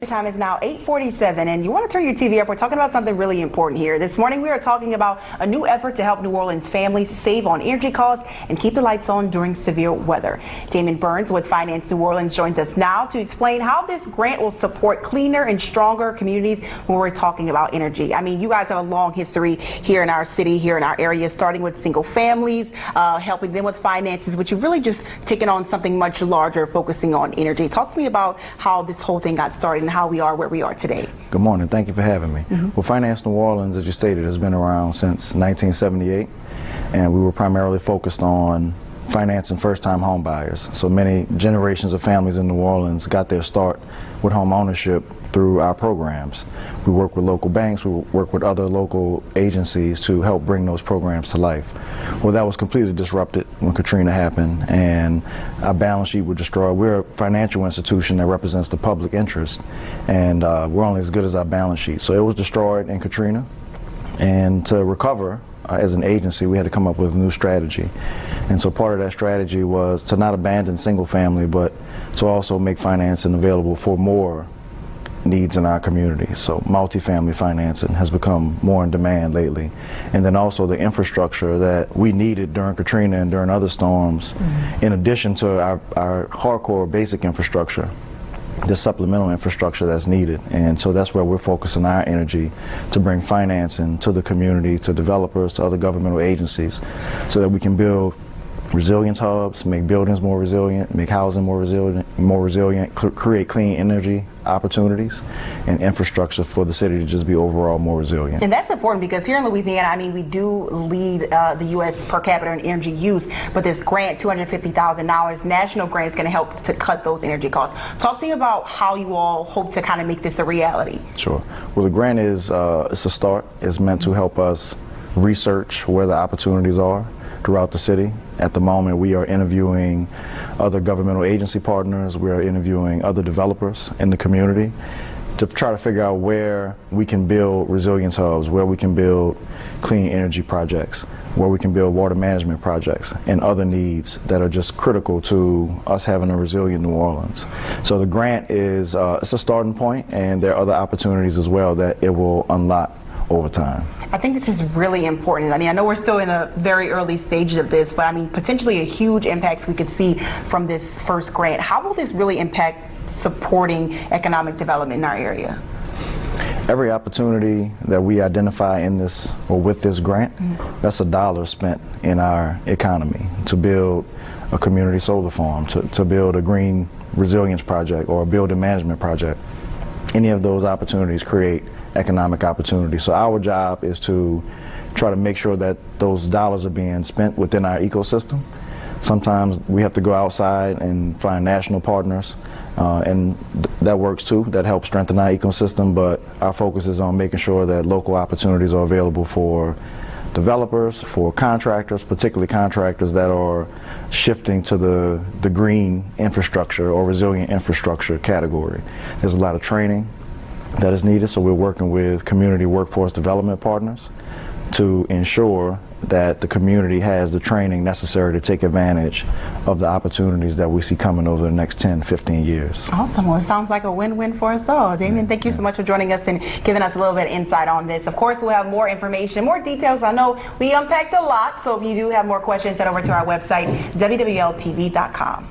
The time is now 8:47, and you want to turn your TV up. We're talking about something really important here. This morning we are talking about a new effort to help New Orleans families save on energy costs and keep the lights on during severe weather. Damon Burns with Finance New Orleans joins us now to explain how this grant will support cleaner and stronger communities when we're talking about energy. I mean, you guys have a long history here in our city, here in our area, starting with single families, helping them with finances, but you've really just taken on something much larger, focusing on energy. Talk to me about how this whole thing got started and how we are where we are today. Good morning. Thank you for having me. Well, Finance New Orleans, as you stated, has been around since 1978, and we were primarily focused on financing first-time home buyers. So many generations of families in New Orleans got their start with home ownership through our programs. We work with local banks, we work with other local agencies to help bring those programs to life. Well, that was completely disrupted when Katrina happened and our balance sheet was destroyed. We're a financial institution that represents the public interest, and we're only as good as our balance sheet. So it was destroyed in Katrina, and to recover as an agency, we had to come up with a new strategy. And so part of that strategy was to not abandon single family, but to also make financing available for more needs in our community. So multifamily financing has become more in demand lately. And then also the infrastructure that we needed during Katrina and during other storms, in addition to our hardcore basic infrastructure, the supplemental infrastructure that's needed. And so that's where we're focusing our energy, to bring financing to the community, to developers, to other governmental agencies, so that we can build resilience hubs, make buildings more resilient, make housing more resilient, create clean energy opportunities and infrastructure for the city to just be overall more resilient. And that's important because here in Louisiana, I mean, we do lead the U.S. per capita in energy use, but this grant, $250,000 national grant, is going to help to cut those energy costs. Talk to me about how you all hope to kind of make this a reality. Sure. Well, the grant is it's a start. It's meant to help us research where the opportunities are throughout the city. At the moment, we are interviewing other governmental agency partners, we are interviewing other developers in the community to try to figure out where we can build resilience hubs, where we can build clean energy projects, where we can build water management projects and other needs that are just critical to us having a resilient New Orleans. So the grant is it's a starting point, and there are other opportunities as well that it will unlock over time. I think this is really important. I mean, I know we're still in the very early stages of this, but I mean, potentially a huge impacts we could see from this first grant. How will this really impact supporting economic development in our area? Every opportunity that we identify in this or with this grant, that's a dollar spent in our economy to build a community solar farm, to build a green resilience project or a building management project. Any of those opportunities create economic opportunity. So our job is to try to make sure that those dollars are being spent within our ecosystem. Sometimes we have to go outside and find national partners, and that works too. That helps strengthen our ecosystem, but our focus is on making sure that local opportunities are available for developers, for contractors, particularly contractors that are shifting to the green infrastructure or resilient infrastructure category. There's a lot of training that is needed, so we're working with community workforce development partners to ensure that the community has the training necessary to take advantage of the opportunities that we see coming over the next 10, 15 years. Awesome. Well, it sounds like a win-win for us all. Damon, thank you so much for joining us and giving us a little bit of insight on this. Of course, we'll have more information, more details. I know we unpacked a lot, so if you do have more questions, head over to our website, WWLTV.com.